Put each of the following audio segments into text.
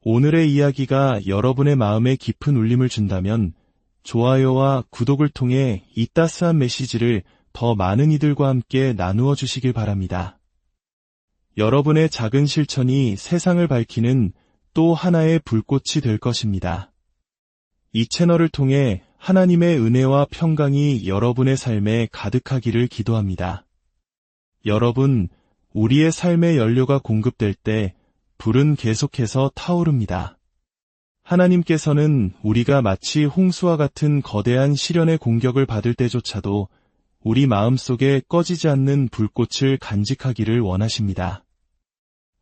오늘의 이야기가 여러분의 마음에 깊은 울림을 준다면 좋아요와 구독을 통해 이 따스한 메시지를 더 많은 이들과 함께 나누어 주시길 바랍니다. 여러분의 작은 실천이 세상을 밝히는 또 하나의 불꽃이 될 것입니다. 이 채널을 통해 하나님의 은혜와 평강이 여러분의 삶에 가득하기를 기도합니다. 여러분, 우리의 삶의 연료가 공급될 때 불은 계속해서 타오릅니다. 하나님께서는 우리가 마치 홍수와 같은 거대한 시련의 공격을 받을 때조차도 우리 마음속에 꺼지지 않는 불꽃을 간직하기를 원하십니다.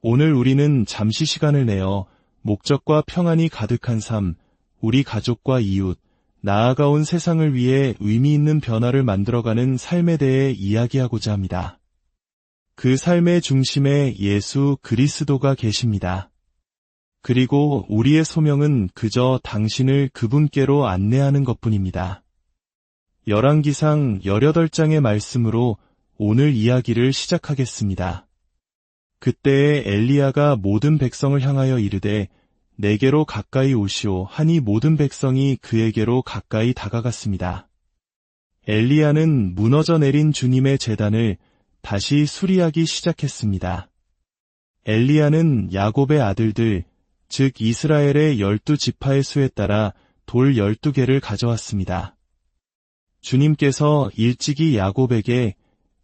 오늘 우리는 잠시 시간을 내어 목적과 평안이 가득한 삶, 우리 가족과 이웃, 나아가온 세상을 위해 의미 있는 변화를 만들어가는 삶에 대해 이야기하고자 합니다. 그 삶의 중심에 예수 그리스도가 계십니다. 그리고 우리의 소명은 그저 당신을 그분께로 안내하는 것뿐입니다. 열왕기상 18장의 말씀으로 오늘 이야기를 시작하겠습니다. 그때에 엘리야가 모든 백성을 향하여 이르되 내게로 가까이 오시오 하니 모든 백성이 그에게로 가까이 다가갔습니다. 엘리야는 무너져 내린 주님의 제단을 다시 수리하기 시작했습니다. 엘리야는 야곱의 아들들, 즉 이스라엘의 12지파의 수에 따라 돌 12개를 가져왔습니다. 주님께서 일찍이 야곱에게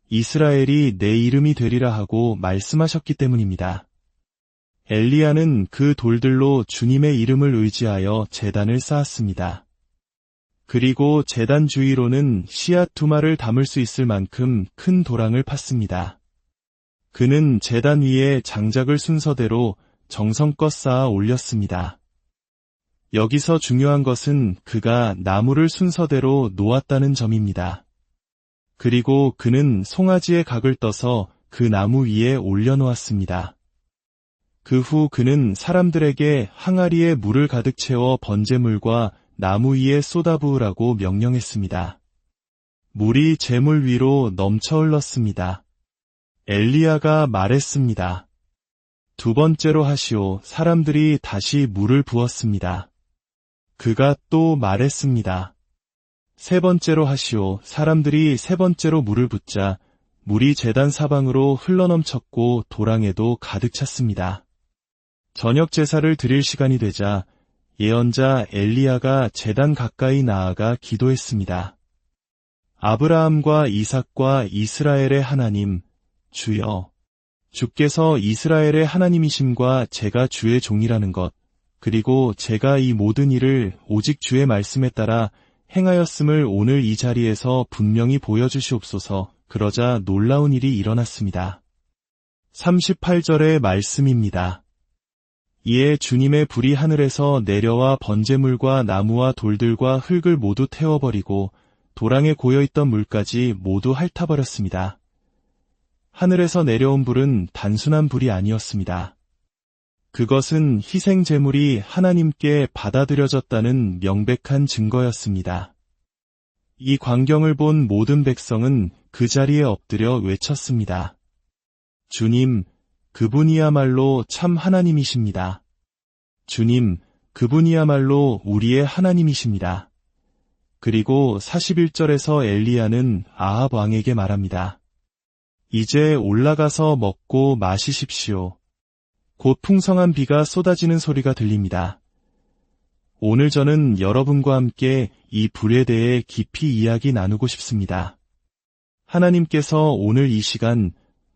이스라엘이 내 이름이 되리라 하고 말씀하셨기 때문입니다. 엘리야는 그 돌들로 주님의 이름을 의지하여 제단을 쌓았습니다. 그리고 제단 주위로는 씨앗 2마를 담을 수 있을 만큼 큰 도랑을 팠습니다. 그는 제단 위에 장작을 순서대로 정성껏 쌓아 올렸습니다. 여기서 중요한 것은 그가 나무를 순서대로 놓았다는 점입니다. 그리고 그는 송아지의 각을 떠서 그 나무 위에 올려놓았습니다. 그 후 그는 사람들에게 항아리에 물을 가득 채워 번제물과 나무 위에 쏟아부으라고 명령했습니다. 물이 제물 위로 넘쳐 흘렀습니다. 엘리야가 말했습니다. 2번째로 하시오. 사람들이 다시 물을 부었습니다. 그가 또 말했습니다. 3번째로 하시오. 사람들이 3번째로 물을 붓자 물이 제단 사방으로 흘러넘쳤고 도랑에도 가득 찼습니다. 저녁 제사를 드릴 시간이 되자 예언자 엘리야가 제단 가까이 나아가 기도했습니다. 아브라함과 이삭과 이스라엘의 하나님, 주여, 주께서 이스라엘의 하나님이심과 제가 주의 종이라는 것, 그리고 제가 이 모든 일을 오직 주의 말씀에 따라 행하였음을 오늘 이 자리에서 분명히 보여주시옵소서. 그러자 놀라운 일이 일어났습니다. 38절의 말씀입니다. 이에 주님의 불이 하늘에서 내려와 번제물과 나무와 돌들과 흙을 모두 태워버리고 도랑에 고여있던 물까지 모두 핥아버렸습니다. 하늘에서 내려온 불은 단순한 불이 아니었습니다. 그것은 희생 제물이 하나님께 받아들여졌다는 명백한 증거였습니다. 이 광경을 본 모든 백성은 그 자리에 엎드려 외쳤습니다. 주님, 그분이야말로 참 하나님이십니다. 주님, 그분이야말로 우리의 하나님이십니다. 그리고 41절에서 엘리야는 아합 왕에게 말합니다. 이제 올라가서 먹고 마시십시오. 곧 풍성한 비가 쏟아지는 소리가 들립니다. 오늘 저는 여러분과 함께 이 불에 대해 깊이 이야기 나누고 싶습니다. 하나님께서 오늘 이 시간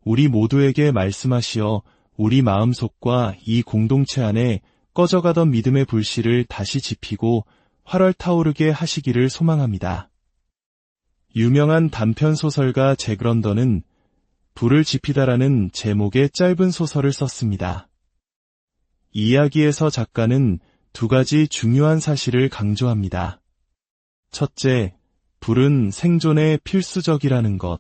우리 모두에게 말씀하시어 우리 마음속과 이 공동체 안에 꺼져가던 믿음의 불씨를 다시 지피고 활활 타오르게 하시기를 소망합니다. 유명한 단편 소설가 잭 런던은 불을 지피다라는 제목의 짧은 소설을 썼습니다. 이야기에서 작가는 2가지 중요한 사실을 강조합니다. 첫째, 불은 생존에 필수적이라는 것.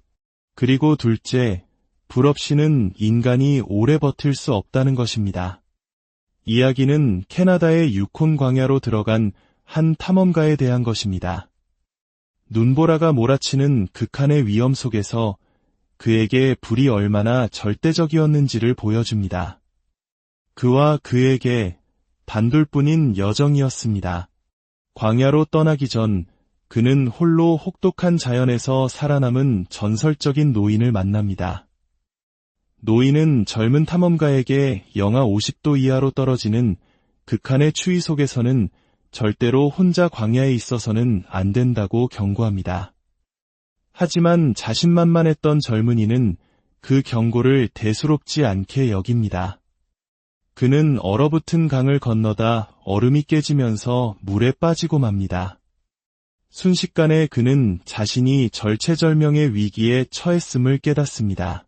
그리고 둘째, 불 없이는 인간이 오래 버틸 수 없다는 것입니다. 이야기는 캐나다의 유콘 광야로 들어간 한 탐험가에 대한 것입니다. 눈보라가 몰아치는 극한의 위험 속에서 그에게 불이 얼마나 절대적이었는지를 보여줍니다. 그와 그에게 단둘뿐인 여정이었습니다. 광야로 떠나기 전 그는 홀로 혹독한 자연에서 살아남은 전설적인 노인을 만납니다. 노인은 젊은 탐험가에게 영하 50도 이하로 떨어지는 극한의 추위 속에서는 절대로 혼자 광야에 있어서는 안 된다고 경고합니다. 하지만 자신만만했던 젊은이는 그 경고를 대수롭지 않게 여깁니다. 그는 얼어붙은 강을 건너다 얼음이 깨지면서 물에 빠지고 맙니다. 순식간에 그는 자신이 절체절명의 위기에 처했음을 깨닫습니다.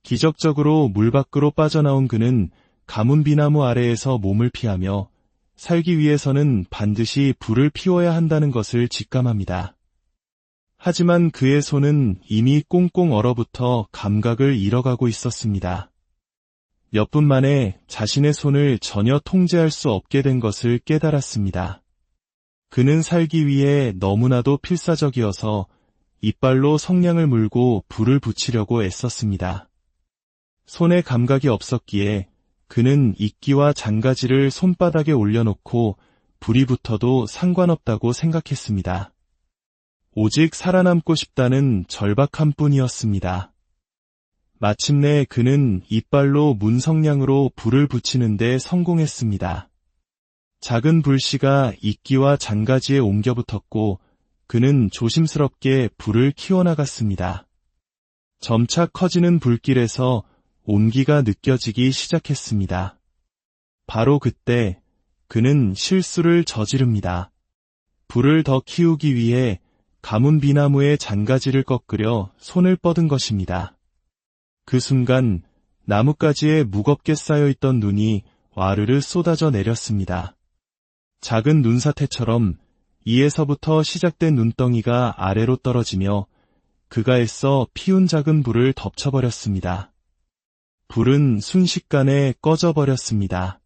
기적적으로 물 밖으로 빠져나온 그는 가문비나무 아래에서 몸을 피하며 살기 위해서는 반드시 불을 피워야 한다는 것을 직감합니다. 하지만 그의 손은 이미 꽁꽁 얼어붙어 감각을 잃어가고 있었습니다. 몇 분 만에 자신의 손을 전혀 통제할 수 없게 된 것을 깨달았습니다. 그는 살기 위해 너무나도 필사적이어서 이빨로 성냥을 물고 불을 붙이려고 애썼습니다. 손에 감각이 없었기에 그는 이끼와 장가지를 손바닥에 올려놓고 불이 붙어도 상관없다고 생각했습니다. 오직 살아남고 싶다는 절박함 뿐이었습니다. 마침내 그는 이빨로 문 성냥으로 불을 붙이는 데 성공했습니다. 작은 불씨가 이끼와 장가지에 옮겨 붙었고 그는 조심스럽게 불을 키워나갔습니다. 점차 커지는 불길에서 온기가 느껴지기 시작했습니다. 바로 그때 그는 실수를 저지릅니다. 불을 더 키우기 위해 가문비나무의 장가지를 꺾으려 손을 뻗은 것입니다. 그 순간 나뭇가지에 무겁게 쌓여있던 눈이 와르르 쏟아져 내렸습니다. 작은 눈사태처럼 이에서부터 시작된 눈덩이가 아래로 떨어지며 그가 애써 피운 작은 불을 덮쳐버렸습니다. 불은 순식간에 꺼져버렸습니다.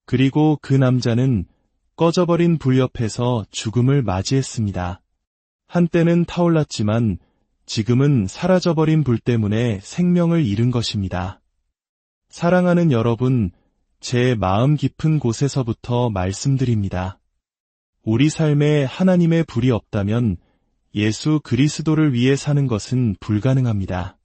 그리고 그 남자는 꺼져버린 불 옆에서 죽음을 맞이했습니다. 한때는 타올랐지만 지금은 사라져버린 불 때문에 생명을 잃은 것입니다. 사랑하는 여러분, 제 마음 깊은 곳에서부터 말씀드립니다. 우리 삶에 하나님의 불이 없다면 예수 그리스도를 위해 사는 것은 불가능합니다.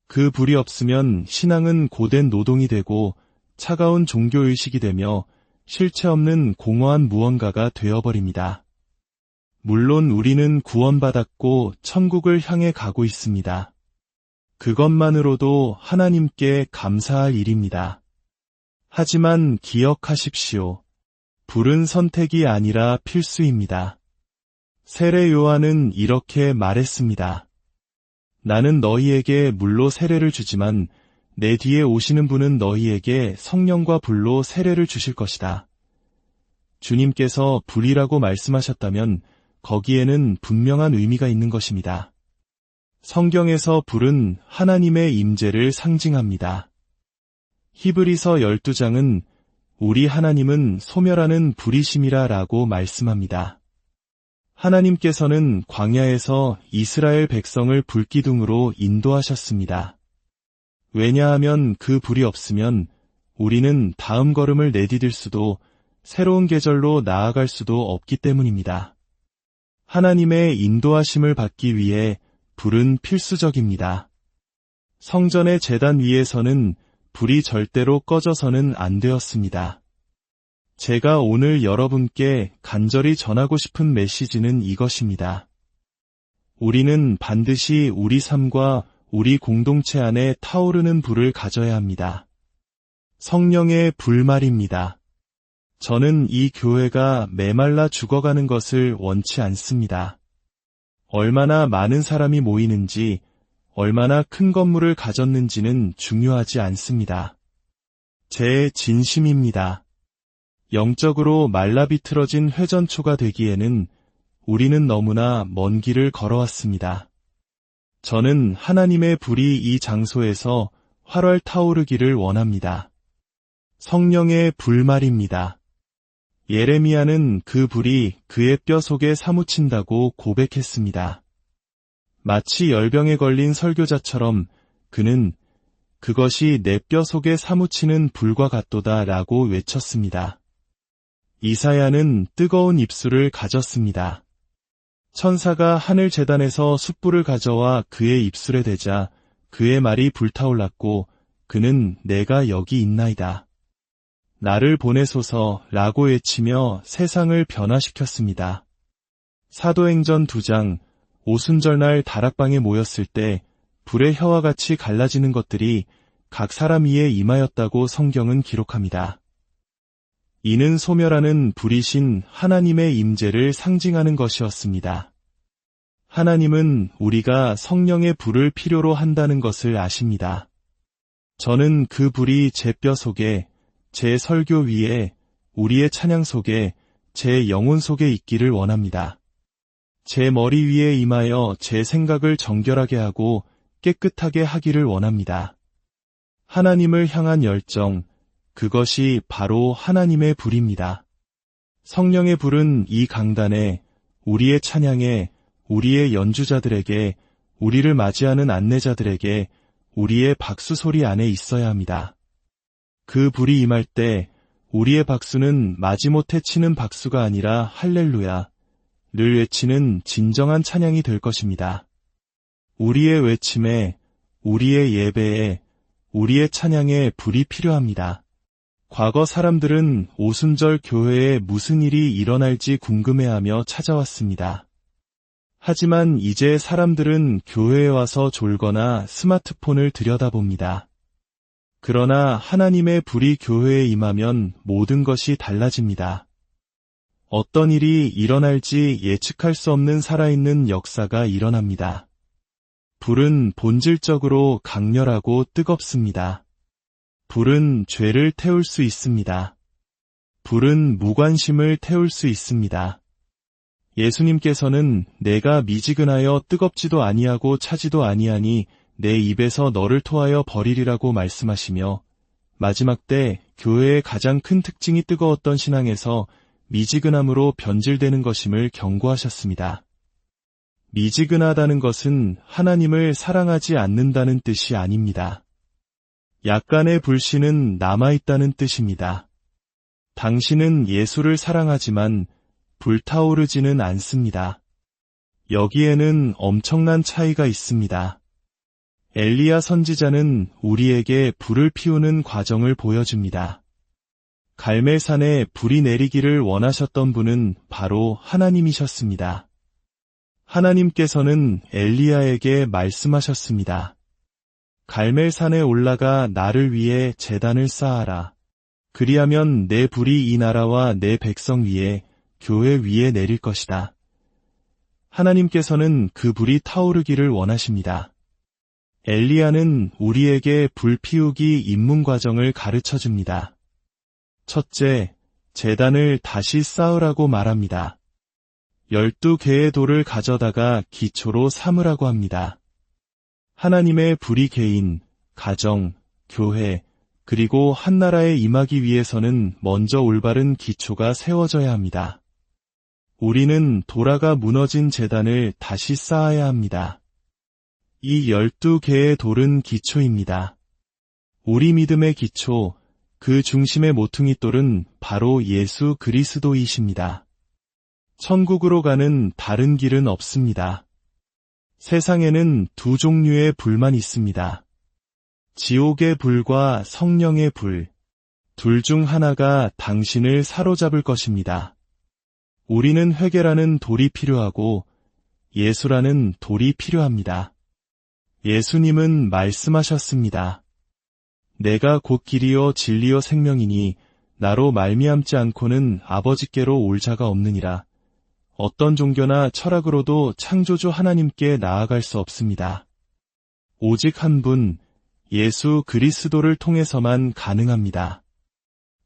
그 불이 없으면 신앙은 고된 노동이 되고 차가운 종교의식이 되며 실체 없는 공허한 무언가가 되어버립니다. 물론 우리는 구원받았고 천국을 향해 가고 있습니다. 그것만으로도 하나님께 감사할 일입니다. 하지만 기억하십시오. 불은 선택이 아니라 필수입니다. 세례 요한은 이렇게 말했습니다. 나는 너희에게 물로 세례를 주지만 내 뒤에 오시는 분은 너희에게 성령과 불로 세례를 주실 것이다. 주님께서 불이라고 말씀하셨다면 거기에는 분명한 의미가 있는 것입니다. 성경에서 불은 하나님의 임재를 상징합니다. 히브리서 12장은 우리 하나님은 소멸하는 불이심이라 라고 말씀합니다. 하나님께서는 광야에서 이스라엘 백성을 불기둥으로 인도하셨습니다. 왜냐하면 그 불이 없으면 우리는 다음 걸음을 내디딜 수도 새로운 계절로 나아갈 수도 없기 때문입니다. 하나님의 인도하심을 받기 위해 불은 필수적입니다. 성전의 제단 위에서는 불이 절대로 꺼져서는 안 되었습니다. 제가 오늘 여러분께 간절히 전하고 싶은 메시지는 이것입니다. 우리는 반드시 우리 삶과 우리 공동체 안에 타오르는 불을 가져야 합니다. 성령의 불 말입니다. 저는 이 교회가 메말라 죽어가는 것을 원치 않습니다. 얼마나 많은 사람이 모이는지, 얼마나 큰 건물을 가졌는지는 중요하지 않습니다. 제 진심입니다. 영적으로 말라비틀어진 회전초가 되기에는 우리는 너무나 먼 길을 걸어왔습니다. 저는 하나님의 불이 이 장소에서 활활 타오르기를 원합니다. 성령의 불 말입니다. 예레미야는 그 불이 그의 뼈 속에 사무친다고 고백했습니다. 마치 열병에 걸린 설교자처럼 그는 그것이 내 뼈 속에 사무치는 불과 같도다 라고 외쳤습니다. 이사야는 뜨거운 입술을 가졌습니다. 천사가 하늘 제단에서 숯불을 가져와 그의 입술에 대자 그의 말이 불타올랐고 그는 내가 여기 있나이다. 나를 보내소서 라고 외치며 세상을 변화시켰습니다. 사도행전 2장, 오순절날 다락방에 모였을 때 불의 혀와 같이 갈라지는 것들이 각 사람 위에 임하였다고 성경은 기록합니다. 이는 소멸하는 불이신 하나님의 임재를 상징하는 것이었습니다. 하나님은 우리가 성령의 불을 필요로 한다는 것을 아십니다. 저는 그 불이 제 뼈 속에, 제 설교 위에, 우리의 찬양 속에, 제 영혼 속에 있기를 원합니다. 제 머리 위에 임하여 제 생각을 정결하게 하고 깨끗하게 하기를 원합니다. 하나님을 향한 열정, 그것이 바로 하나님의 불입니다. 성령의 불은 이 강단에, 우리의 찬양에, 우리의 연주자들에게, 우리를 맞이하는 안내자들에게, 우리의 박수 소리 안에 있어야 합니다. 그 불이 임할 때 우리의 박수는 마지못해 치는 박수가 아니라 할렐루야, 를 외치는 진정한 찬양이 될 것입니다. 우리의 외침에, 우리의 예배에, 우리의 찬양에 불이 필요합니다. 과거 사람들은 오순절 교회에 무슨 일이 일어날지 궁금해하며 찾아왔습니다. 하지만 이제 사람들은 교회에 와서 졸거나 스마트폰을 들여다봅니다. 그러나 하나님의 불이 교회에 임하면 모든 것이 달라집니다. 어떤 일이 일어날지 예측할 수 없는 살아있는 역사가 일어납니다. 불은 본질적으로 강렬하고 뜨겁습니다. 불은 죄를 태울 수 있습니다. 불은 무관심을 태울 수 있습니다. 예수님께서는 내가 미지근하여 뜨겁지도 아니하고 차지도 아니하니 내 입에서 너를 토하여 버리리라고 말씀하시며 마지막 때 교회의 가장 큰 특징이 뜨거웠던 신앙에서 미지근함으로 변질되는 것임을 경고하셨습니다. 미지근하다는 것은 하나님을 사랑하지 않는다는 뜻이 아닙니다. 약간의 불신은 남아있다는 뜻입니다. 당신은 예수를 사랑하지만 불타오르지는 않습니다. 여기에는 엄청난 차이가 있습니다. 엘리야 선지자는 우리에게 불을 피우는 과정을 보여줍니다. 갈멜산에 불이 내리기를 원하셨던 분은 바로 하나님이셨습니다. 하나님께서는 엘리야에게 말씀하셨습니다. 갈멜산에 올라가 나를 위해 제단을 쌓아라. 그리하면 내 불이 이 나라와 내 백성 위에, 교회 위에 내릴 것이다. 하나님께서는 그 불이 타오르기를 원하십니다. 엘리야는 우리에게 불 피우기 입문 과정을 가르쳐줍니다. 첫째, 제단을 다시 쌓으라고 말합니다. 12개의 돌을 가져다가 기초로 삼으라고 합니다. 하나님의 불이 개인, 가정, 교회, 그리고 한 나라에 임하기 위해서는 먼저 올바른 기초가 세워져야 합니다. 우리는 돌아가 무너진 제단을 다시 쌓아야 합니다. 이 12개의 돌은 기초입니다. 우리 믿음의 기초, 그 중심의 모퉁이 돌은 바로 예수 그리스도이십니다. 천국으로 가는 다른 길은 없습니다. 세상에는 두 종류의 불만 있습니다. 지옥의 불과 성령의 불, 둘 중 하나가 당신을 사로잡을 것입니다. 우리는 회개라는 돌이 필요하고 예수라는 돌이 필요합니다. 예수님은 말씀하셨습니다. 내가 곧 길이요 진리요 생명이니 나로 말미암지 않고는 아버지께로 올 자가 없느니라. 어떤 종교나 철학으로도 창조주 하나님께 나아갈 수 없습니다. 오직 한 분, 예수 그리스도를 통해서만 가능합니다.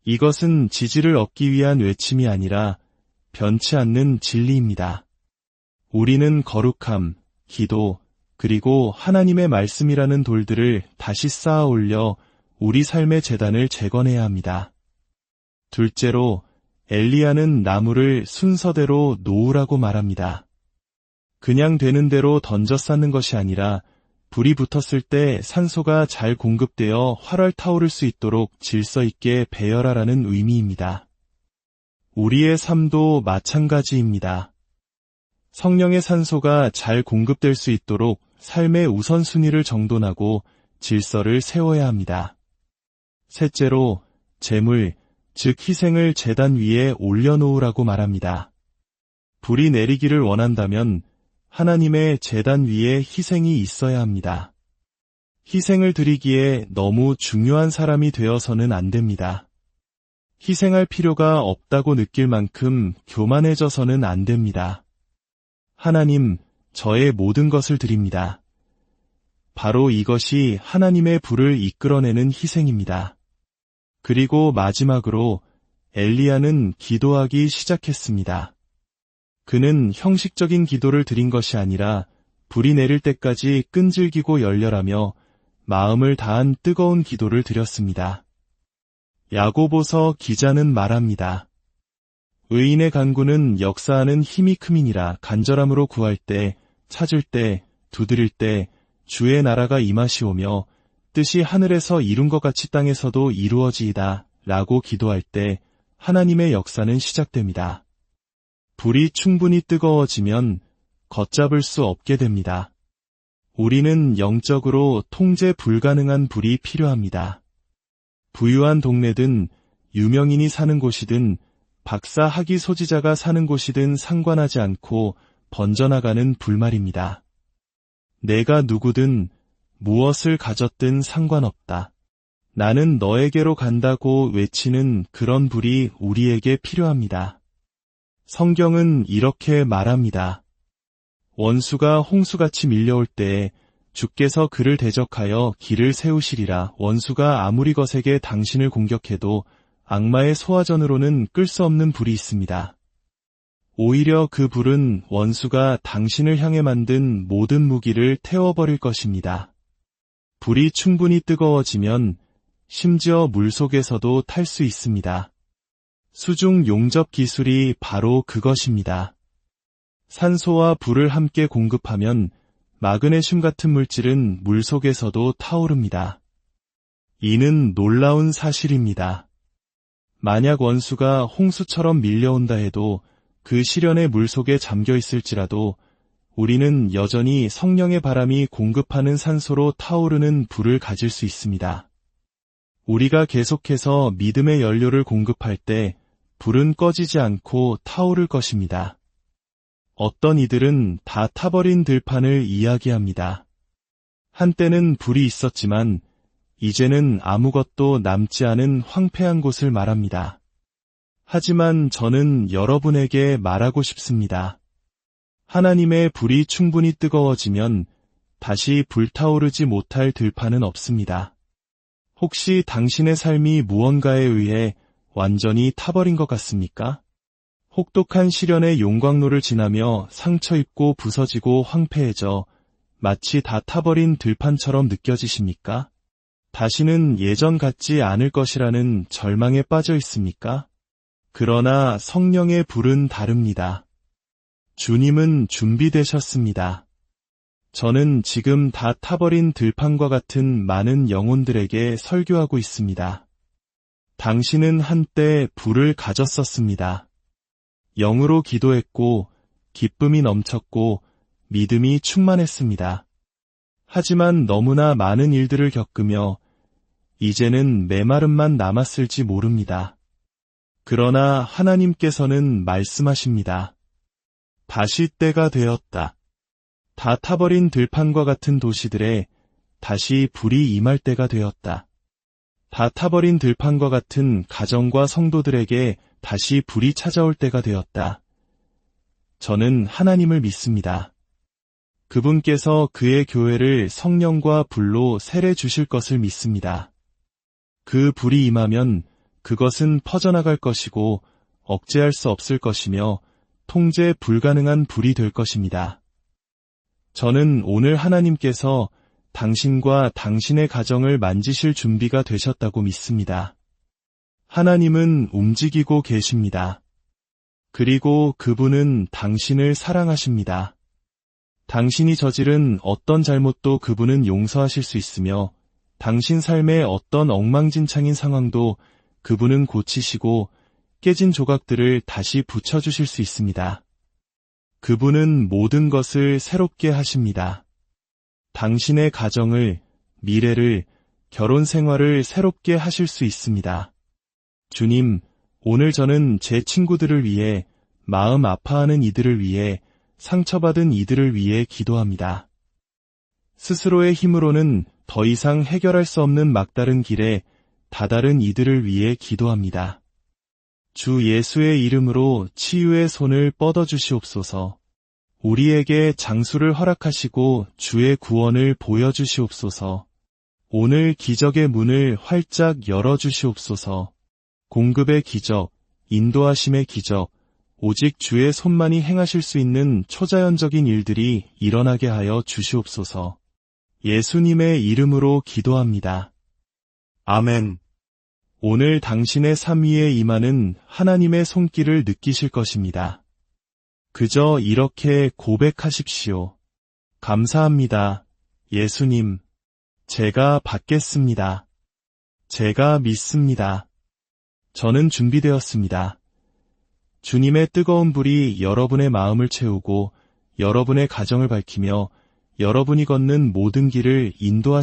이것은 지지를 얻기 위한 외침이 아니라 변치 않는 진리입니다. 우리는 거룩함, 기도, 그리고 하나님의 말씀이라는 돌들을 다시 쌓아 올려 우리 삶의 제단을 재건해야 합니다. 둘째로, 엘리야는 나무를 순서대로 놓으라고 말합니다. 그냥 되는 대로 던져 쌓는 것이 아니라 불이 붙었을 때 산소가 잘 공급되어 활활 타오를 수 있도록 질서 있게 배열하라는 의미입니다. 우리의 삶도 마찬가지입니다. 성령의 산소가 잘 공급될 수 있도록 삶의 우선순위를 정돈하고 질서를 세워야 합니다. 셋째로, 제물, 즉 희생을 제단 위에 올려놓으라고 말합니다. 불이 내리기를 원한다면 하나님의 제단 위에 희생이 있어야 합니다. 희생을 드리기에 너무 중요한 사람이 되어서는 안 됩니다. 희생할 필요가 없다고 느낄 만큼 교만해져서는 안 됩니다. 하나님, 저의 모든 것을 드립니다. 바로 이것이 하나님의 불을 이끌어내는 희생입니다. 그리고 마지막으로 엘리야는 기도하기 시작했습니다. 그는 형식적인 기도를 드린 것이 아니라 불이 내릴 때까지 끈질기고 열렬하며 마음을 다한 뜨거운 기도를 드렸습니다. 야고보서 기자는 말합니다. 의인의 간구는 역사하는 힘이 크민이라. 간절함으로 구할 때, 찾을 때, 두드릴 때 주의 나라가 임하시오며 뜻이 하늘에서 이룬 것 같이 땅에서도 이루어지이다 라고 기도할 때 하나님의 역사는 시작됩니다. 불이 충분히 뜨거워지면 걷잡을 수 없게 됩니다. 우리는 영적으로 통제 불가능한 불이 필요합니다. 부유한 동네든 유명인이 사는 곳이든 박사 학위 소지자가 사는 곳이든 상관하지 않고 번져나가는 불말입니다. 내가 누구든 무엇을 가졌든 상관없다. 나는 너에게로 간다고 외치는 그런 불이 우리에게 필요합니다. 성경은 이렇게 말합니다. 원수가 홍수같이 밀려올 때에 주께서 그를 대적하여 길을 세우시리라. 원수가 아무리 거세게 당신을 공격해도 악마의 소화전으로는 끌 수 없는 불이 있습니다. 오히려 그 불은 원수가 당신을 향해 만든 모든 무기를 태워버릴 것입니다. 불이 충분히 뜨거워지면 심지어 물속에서도 탈 수 있습니다. 수중 용접 기술이 바로 그것입니다. 산소와 불을 함께 공급하면 마그네슘 같은 물질은 물속에서도 타오릅니다. 이는 놀라운 사실입니다. 만약 원수가 홍수처럼 밀려온다 해도 그 시련의 물속에 잠겨 있을지라도 우리는 여전히 성령의 바람이 공급하는 산소로 타오르는 불을 가질 수 있습니다. 우리가 계속해서 믿음의 연료를 공급할 때 불은 꺼지지 않고 타오를 것입니다. 어떤 이들은 다 타버린 들판을 이야기합니다. 한때는 불이 있었지만 이제는 아무것도 남지 않은 황폐한 곳을 말합니다. 하지만 저는 여러분에게 말하고 싶습니다. 하나님의 불이 충분히 뜨거워지면 다시 불타오르지 못할 들판은 없습니다. 혹시 당신의 삶이 무언가에 의해 완전히 타버린 것 같습니까? 혹독한 시련의 용광로를 지나며 상처 입고 부서지고 황폐해져 마치 다 타버린 들판처럼 느껴지십니까? 다시는 예전 같지 않을 것이라는 절망에 빠져 있습니까? 그러나 성령의 불은 다릅니다. 주님은 준비되셨습니다. 저는 지금 다 타버린 들판과 같은 많은 영혼들에게 설교하고 있습니다. 당신은 한때 불을 가졌었습니다. 영으로 기도했고 기쁨이 넘쳤고 믿음이 충만했습니다. 하지만 너무나 많은 일들을 겪으며 이제는 메마름만 남았을지 모릅니다. 그러나 하나님께서는 말씀하십니다. 다시 때가 되었다. 다 타버린 들판과 같은 도시들에 다시 불이 임할 때가 되었다. 다 타버린 들판과 같은 가정과 성도들에게 다시 불이 찾아올 때가 되었다. 저는 하나님을 믿습니다. 그분께서 그의 교회를 성령과 불로 세례 주실 것을 믿습니다. 그 불이 임하면 그것은 퍼져나갈 것이고 억제할 수 없을 것이며 통제 불가능한 불이 될 것입니다. 저는 오늘 하나님께서 당신과 당신의 가정을 만지실 준비가 되셨다고 믿습니다. 하나님은 움직이고 계십니다. 그리고 그분은 당신을 사랑하십니다. 당신이 저지른 어떤 잘못도 그분은 용서하실 수 있으며 당신 삶의 어떤 엉망진창인 상황도 그분은 고치시고 깨진 조각들을 다시 붙여주실 수 있습니다. 그분은 모든 것을 새롭게 하십니다. 당신의 가정을, 미래를, 결혼 생활을 새롭게 하실 수 있습니다. 주님, 오늘 저는 제 친구들을 위해, 마음 아파하는 이들을 위해, 상처받은 이들을 위해 기도합니다. 스스로의 힘으로는 더 이상 해결할 수 없는 막다른 길에 다다른 이들을 위해 기도합니다. 주 예수의 이름으로 치유의 손을 뻗어주시옵소서. 우리에게 장수를 허락하시고 주의 구원을 보여주시옵소서. 오늘 기적의 문을 활짝 열어주시옵소서. 공급의 기적, 인도하심의 기적, 오직 주의 손만이 행하실 수 있는 초자연적인 일들이 일어나게 하여 주시옵소서. 예수님의 이름으로 기도합니다. 아멘. 오늘 당신의 삶 위에 임하는 하나님의 손길을 느끼실 것입니다. 그저 이렇게 고백하십시오. 감사합니다. 예수님. 제가 받겠습니다. 제가 믿습니다. 저는 준비되었습니다. 주님의 뜨거운 불이 여러분의 마음을 채우고 여러분의 가정을 밝히며 여러분이 걷는 모든 길을 인도하시옵소서.